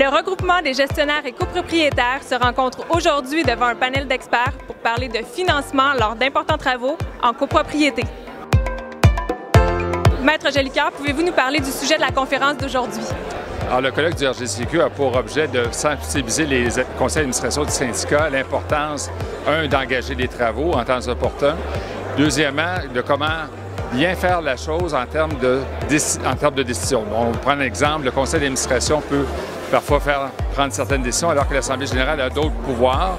Le regroupement des gestionnaires et copropriétaires se rencontre aujourd'hui devant un panel d'experts pour parler de financement lors d'importants travaux en copropriété. Maître Jolicoeur, pouvez-vous nous parler du sujet de la conférence d'aujourd'hui? Alors, le colloque du RGCQ a pour objet de sensibiliser les conseils d'administration du syndicat à l'importance, d'engager des travaux en temps opportun. Deuxièmement, de comment bien faire la chose en termes de décision. On prend un exemple, le conseil d'administration peut parfois prendre certaines décisions alors que l'Assemblée générale a d'autres pouvoirs.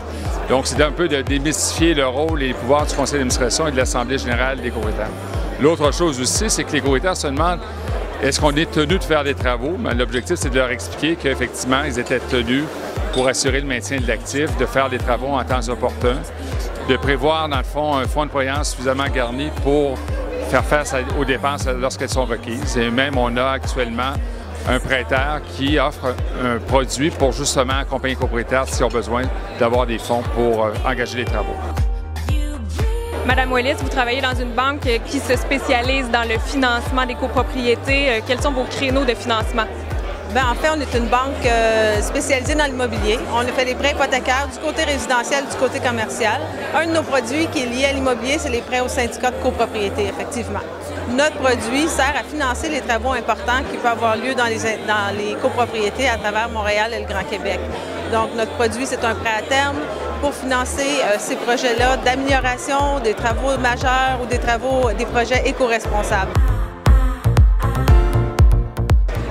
Donc, c'est un peu de démystifier le rôle et les pouvoirs du conseil d'administration et de l'Assemblée générale des copropriétaires. L'autre chose aussi, c'est que les copropriétaires se demandent est-ce qu'on est tenu de faire des travaux? L'objectif, c'est de leur expliquer qu'effectivement, ils étaient tenus pour assurer le maintien de l'actif, de faire des travaux en temps opportun, de prévoir, dans le fond, un fonds de prévoyance suffisamment garni pour faire face aux dépenses lorsqu'elles sont requises. Et même, on a actuellement un prêteur qui offre un produit pour justement accompagner les copropriétaires s'ils ont besoin d'avoir des fonds pour engager les travaux. Madame Wallis, vous travaillez dans une banque qui se spécialise dans le financement des copropriétés. Quels sont vos créneaux de financement? Bien, en fait, on est une banque spécialisée dans l'immobilier. On a fait des prêts hypothécaires du côté résidentiel, du côté commercial. Un de nos produits qui est lié à l'immobilier, c'est les prêts aux syndicats de copropriété, effectivement. Notre produit sert à financer les travaux importants qui peuvent avoir lieu dans les copropriétés à travers Montréal et le Grand Québec. Donc, notre produit, c'est un prêt à terme pour financer ces projets-là d'amélioration des travaux majeurs ou des projets éco-responsables.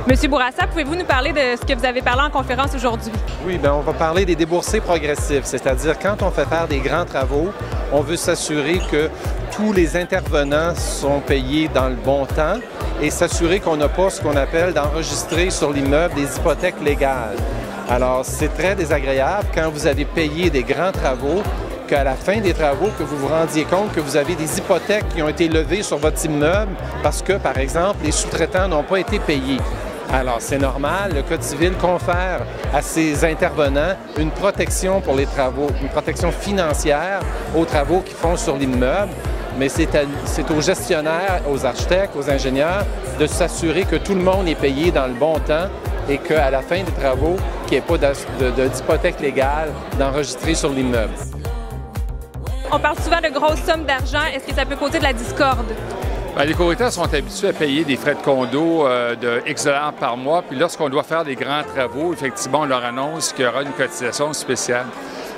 Monsieur Bourassa, pouvez-vous nous parler de ce que vous avez parlé en conférence aujourd'hui? Oui, bien, on va parler des déboursés progressifs, c'est-à-dire quand on fait faire des grands travaux, on veut s'assurer que tous les intervenants sont payés dans le bon temps et s'assurer qu'on n'a pas ce qu'on appelle d'enregistrer sur l'immeuble des hypothèques légales. Alors, c'est très désagréable quand vous avez payé des grands travaux, qu'à la fin des travaux, que vous vous rendiez compte que vous avez des hypothèques qui ont été levées sur votre immeuble parce que, par exemple, les sous-traitants n'ont pas été payés. Alors, c'est normal, le Code civil confère à ces intervenants une protection pour les travaux, une protection financière aux travaux qu'ils font sur l'immeuble, mais c'est aux gestionnaires, aux architectes, aux ingénieurs de s'assurer que tout le monde est payé dans le bon temps et qu'à la fin des travaux, qu'il n'y ait pas d'hypothèque légale d'enregistrer sur l'immeuble. On parle souvent de grosses sommes d'argent. Est-ce que ça peut causer de la discorde? Bien, les copropriétaires sont habitués à payer des frais de condo de X $ par mois. Puis lorsqu'on doit faire des grands travaux, effectivement, on leur annonce qu'il y aura une cotisation spéciale.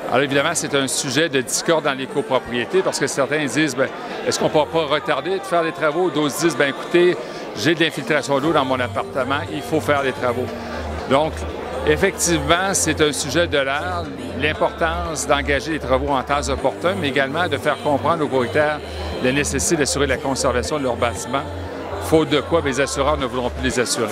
Alors évidemment, c'est un sujet de discorde dans les copropriétés parce que certains disent, bien, est-ce qu'on ne pourra pas retarder de faire des travaux? D'autres disent, bien écoutez, j'ai de l'infiltration d'eau dans mon appartement, il faut faire des travaux. Donc, effectivement, c'est un sujet de l'heure, l'importance d'engager les travaux en temps opportun, mais également de faire comprendre aux copropriétaires la nécessité d'assurer la conservation de leurs bâtiments, faute de quoi les assureurs ne voudront plus les assurer.